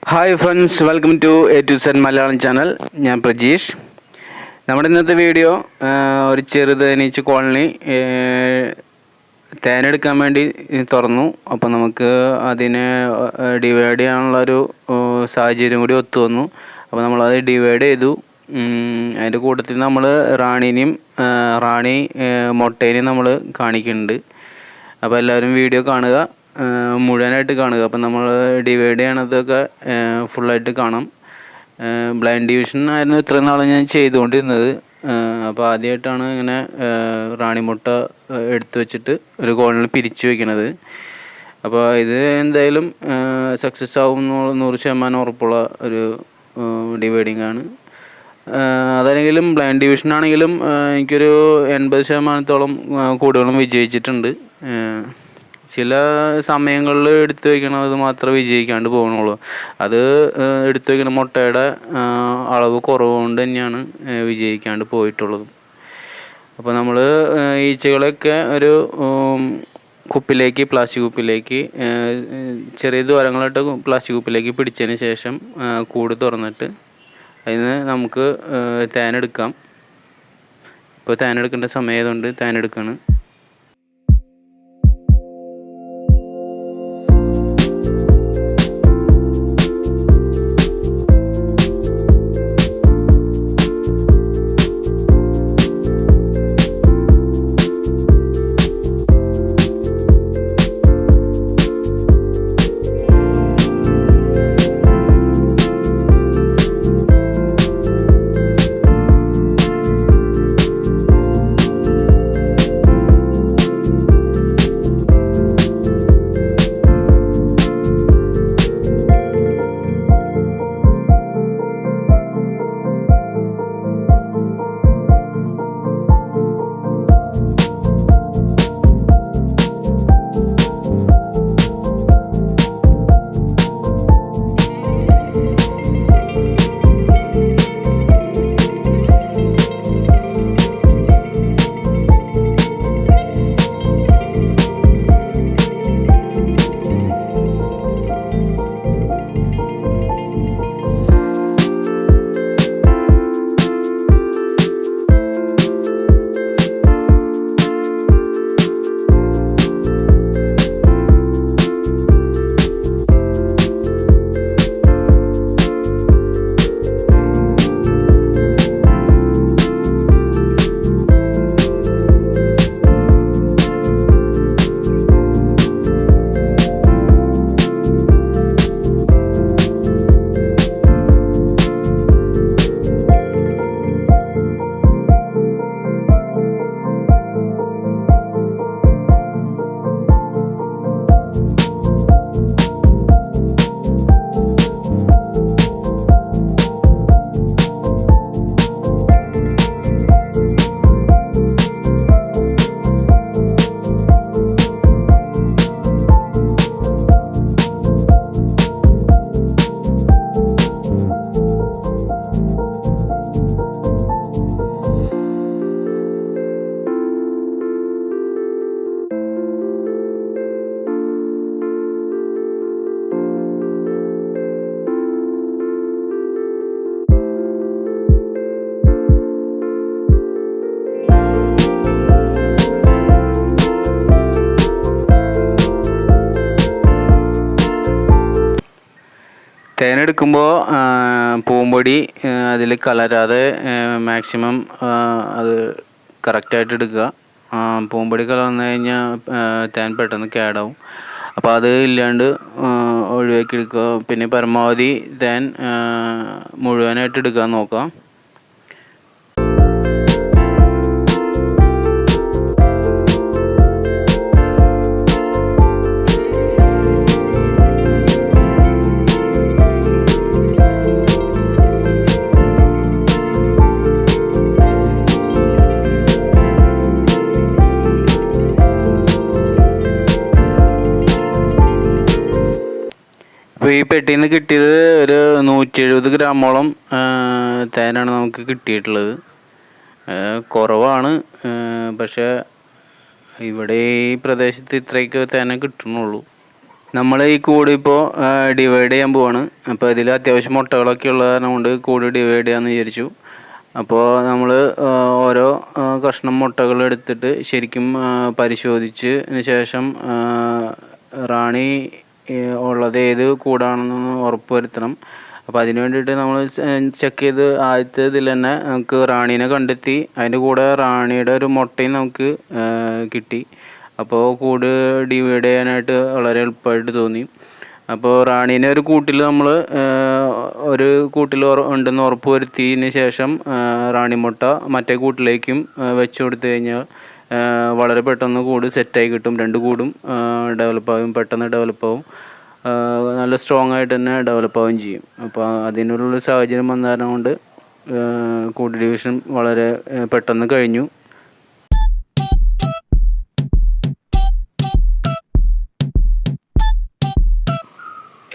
Hi friends, welcome to A to Z Malayalam channel. ഞാൻ പ്രജീഷ്. നമ്മുടെ ഇന്നത്തെ വീഡിയോ ഒരു തേനീച്ച കോളനി തേനെടുക്കാൻ വേണ്ടി തുറന്നു. അപ്പോൾ നമുക്ക് അതിനെ ഡിവൈഡ് ചെയ്യാനുള്ളൊരു സാഹചര്യം കൂടി ഒത്തു വന്നു. അപ്പോൾ നമ്മളത് ഡിവൈഡ് ചെയ്തു. അതിൻ്റെ കൂട്ടത്തിൽ നമ്മൾ റാണി മുട്ടേനെയും നമ്മൾ കാണിക്കുന്നുണ്ട്. അപ്പോൾ എല്ലാവരും വീഡിയോ കാണുക, മുഴുവനായിട്ട് കാണുക. അപ്പം നമ്മൾ ഡിവൈഡ് ചെയ്യണതൊക്കെ ഫുള്ളായിട്ട് കാണാം. ബ്ലൈൻഡ് ഡിവിഷൻ ആയിരുന്നു ഇത്രയും നാൾ ഞാൻ ചെയ്തുകൊണ്ടിരുന്നത്. അപ്പോൾ ആദ്യമായിട്ടാണ് ഇങ്ങനെ റാണിമുട്ട എടുത്തു വെച്ചിട്ട് ഒരു കോളനിൽ പിരിച്ചു വയ്ക്കണത്. അപ്പോൾ ഇത് എന്തായാലും സക്സസ് ആവും 100% ഉറപ്പുള്ള ഒരു ഡിവൈഡിങ് ആണ്. അതല്ലെങ്കിലും ബ്ലൈൻഡ് ഡിവിഷൻ ആണെങ്കിലും എനിക്കൊരു 80%-ഓളം കൂടുതലും വിജയിച്ചിട്ടുണ്ട്. ചില സമയങ്ങളിൽ എടുത്തു വയ്ക്കണത് മാത്രമേ വിജയിക്കാണ്ട് പോകുന്നുള്ളൂ. അത് എടുത്തു വയ്ക്കുന്ന മുട്ടയുടെ അളവ് കുറവുകൊണ്ട് തന്നെയാണ് വിജയിക്കാണ്ട് പോയിട്ടുള്ളത്. അപ്പോൾ നമ്മൾ ഈച്ചകളൊക്കെ ഒരു പ്ലാസ്റ്റിക് കുപ്പിലേക്ക് ചെറിയ ദ്വാരങ്ങളായിട്ട് പ്ലാസ്റ്റിക് കുപ്പിലേക്ക് പിടിച്ചതിന് ശേഷം കൂട് തുറന്നിട്ട് അതിന് നമുക്ക് തേനെടുക്കാം. ഇപ്പോൾ തേനെടുക്കേണ്ട സമയമായതുകൊണ്ട് തേനെടുക്കുകയാണ്. തേനെടുക്കുമ്പോൾ പൂമ്പൊടി അതിൽ കലരാതെ മാക്സിമം അത് കറക്റ്റായിട്ട് എടുക്കുക. പൂമ്പൊടി കലർന്നു കഴിഞ്ഞാൽ തേൻ പെട്ടെന്ന് കേടാവും. അപ്പോൾ അത് ഇല്ലാണ്ട് ഒഴിവാക്കി എടുക്കുക. പിന്നെ പരമാവധി തേൻ മുഴുവനായിട്ട് എടുക്കാൻ നോക്കാം. അപ്പോൾ ഈ പെട്ടിയിൽ നിന്ന് കിട്ടിയത് ഒരു 170 ഗ്രാമോളം തേനാണ് നമുക്ക് കിട്ടിയിട്ടുള്ളത്. കുറവാണ്, പക്ഷേ ഇവിടെ ഈ പ്രദേശത്ത് ഇത്രയൊക്കെ തേന കിട്ടുന്നുള്ളൂ. നമ്മൾ ഈ കൂട് ഇപ്പോൾ ഡിവൈഡ് ചെയ്യാൻ പോവാണ്. അപ്പോൾ ഇതിൽ അത്യാവശ്യം മുട്ടകളൊക്കെ ഉള്ള കാരണം കൊണ്ട് കൂട് ഡിവൈഡ് ചെയ്യാമെന്ന് വിചാരിച്ചു. അപ്പോൾ നമ്മൾ ഓരോ കഷ്ണം മുട്ടകൾ എടുത്തിട്ട് ശരിക്കും പരിശോധിച്ചതിന് ശേഷം റാണി ഉള്ളത് ഏത് കൂടാണെന്നൊന്ന് ഉറപ്പ് വരുത്തണം. അപ്പോൾ അതിന് വേണ്ടിയിട്ട് നമ്മൾ ചെക്ക് ചെയ്ത് ആദ്യത്തെ ഇതിൽ തന്നെ നമുക്ക് റാണീനെ കണ്ടെത്തി. അതിൻ്റെ കൂടെ റാണിയുടെ ഒരു മുട്ടയും നമുക്ക് കിട്ടി. അപ്പോൾ കൂട് ഡിവൈഡ് ചെയ്യാനായിട്ട് വളരെ എളുപ്പമായിട്ട് തോന്നി. അപ്പോൾ റാണീനെ ഒരു കൂട്ടിൽ നമ്മൾ ഒരു കൂട്ടിൽ ഉണ്ടെന്ന് ഉറപ്പ് വരുത്തിയതിന് ശേഷം റാണി മുട്ട മറ്റേ കൂട്ടിലേക്കും വെച്ച് കൊടുത്തു കഴിഞ്ഞാൽ വളരെ പെട്ടെന്ന് കൂട് സെറ്റായി കിട്ടും. രണ്ട് കൂടും ഡെവലപ്പാകും, പെട്ടെന്ന് ഡെവലപ്പാകും, നല്ല സ്ട്രോങ് ആയിട്ട് തന്നെ ഡെവലപ്പാവുകയും ചെയ്യും. അപ്പോൾ അതിനുള്ള സാഹചര്യം വന്ന കാരണം കൊണ്ട് കൂട് ഡിവിഷൻ വളരെ പെട്ടെന്ന് കഴിഞ്ഞു.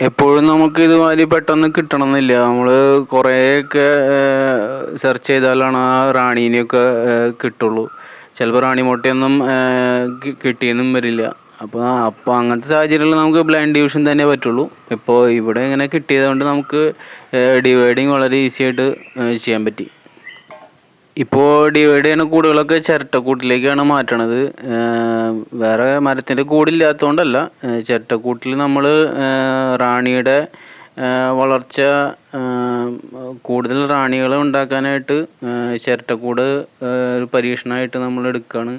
എപ്പോഴും നമുക്ക് ഇതുമാതിരി പെട്ടെന്ന് കിട്ടണമെന്നില്ല. നമ്മൾ കുറേയൊക്കെ സെർച്ച് ചെയ്താലാണ് ആ റാണീനെയൊക്കെ കിട്ടുള്ളൂ. ചിലപ്പോൾ റാണി മുട്ടയൊന്നും കിട്ടിയെന്നും വരില്ല. അപ്പോൾ അങ്ങനത്തെ സാഹചര്യങ്ങളിൽ നമുക്ക് ബ്ലൈൻഡ് ഡിവിഷൻ തന്നെ പറ്റുള്ളൂ. ഇപ്പോൾ ഇവിടെ ഇങ്ങനെ കിട്ടിയത് കൊണ്ട് നമുക്ക് ഡിവൈഡിങ് വളരെ ഈസി ആയിട്ട് ചെയ്യാൻ പറ്റി. ഇപ്പോൾ ഡിവൈഡ് ചെയ്യുന്ന കൂടുകളൊക്കെ ചിരട്ടക്കൂട്ടിലേക്കാണ് മാറ്റണത്. വേറെ മരത്തിൻ്റെ കൂടില്ലാത്തതുകൊണ്ടല്ല, ചിരട്ടക്കൂട്ടിൽ നമ്മൾ റാണിയുടെ വളർച്ച കൂടുതൽ റാണികളെ ഉണ്ടാക്കാനായിട്ട് ചിരട്ടക്കൂട് ഒരു പരീക്ഷണമായിട്ട് നമ്മൾ എടുക്കുകയാണ്.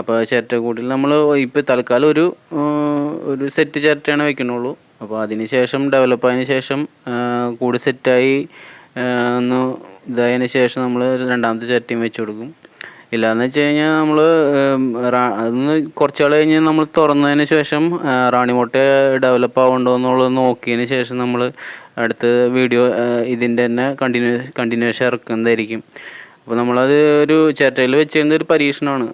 അപ്പോൾ ചിരട്ടക്കൂട്ടിൽ നമ്മൾ ഇപ്പോൾ തൽക്കാലം ഒരു സെറ്റ് ചിരട്ടയാണ് വയ്ക്കണുള്ളൂ. അപ്പോൾ അതിന് ശേഷം ഡെവലപ്പായതിന് ശേഷം കൂട് സെറ്റായി ഒന്ന് ഇതായതിന് ശേഷം നമ്മൾ രണ്ടാമത്തെ ചിരട്ടയും വെച്ച് കൊടുക്കും. ഇല്ലയെന്ന് വെച്ച് കഴിഞ്ഞാൽ നമ്മൾ അതൊന്ന് കുറച്ച് നാൾ കഴിഞ്ഞ് നമ്മൾ തുറന്നതിന് ശേഷം റാണി മുട്ട ഡെവലപ്പ് ആവുന്നുണ്ടോ എന്നുള്ളത് നോക്കിയതിന് ശേഷം നമ്മൾ അടുത്ത വീഡിയോ ഇതിൻ്റെ തന്നെ കണ്ടിന്യൂഷൻ ഇറക്കുന്നതായിരിക്കും. അപ്പോൾ നമ്മളത് ഒരു ചിരട്ടയിൽ വെച്ച് കഴിഞ്ഞ ഒരു പരീക്ഷണമാണ്.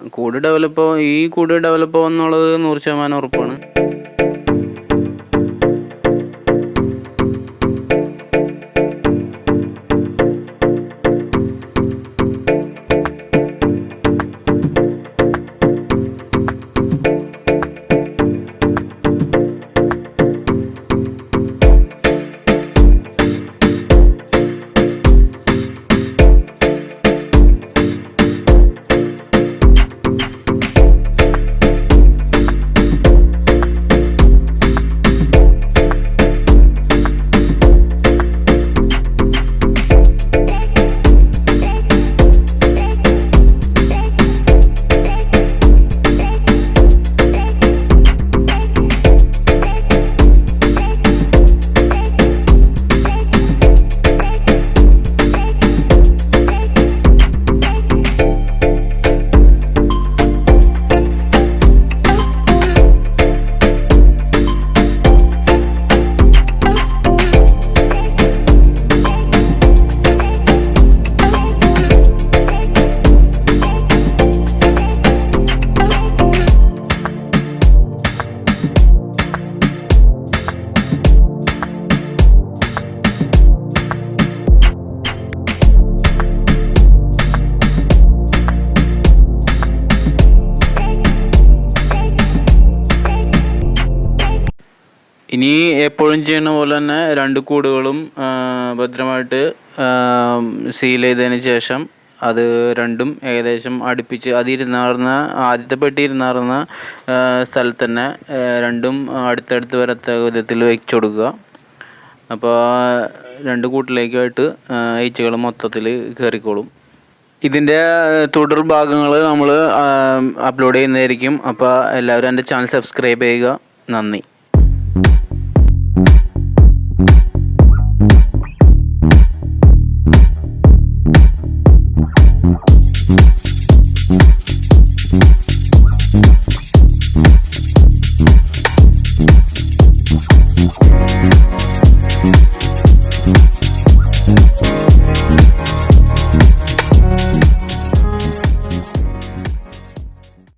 ഈ കൂട് ഡെവലപ്പ് ആവും എന്നുള്ളത് 100% ഉറപ്പാണ്. ഇനി എപ്പോഴും ചെയ്യുന്ന പോലെ തന്നെ 2 കൂടുകളും ഭദ്രമായിട്ട് സീൽ ചെയ്തതിന് ശേഷം അത് രണ്ടും ഏകദേശം അടുപ്പിച്ച് ആദ്യത്തെ പെട്ടി ഇരുന്നാർന്ന സ്ഥലത്ത് തന്നെ രണ്ടും അടുത്തടുത്ത് വരത്ത വിധത്തിൽ വെച്ച് കൊടുക്കുക. അപ്പോൾ 2 കൂട്ടിലേക്കായിട്ട് ഈച്ചകൾ മൊത്തത്തിൽ കയറിക്കോളും. ഇതിൻ്റെ തുടർ ഭാഗങ്ങൾ നമ്മൾ അപ്ലോഡ് ചെയ്യുന്നതായിരിക്കും. അപ്പോൾ എല്ലാവരും എൻ്റെ ചാനൽ സബ്സ്ക്രൈബ് ചെയ്യുക. നന്ദി.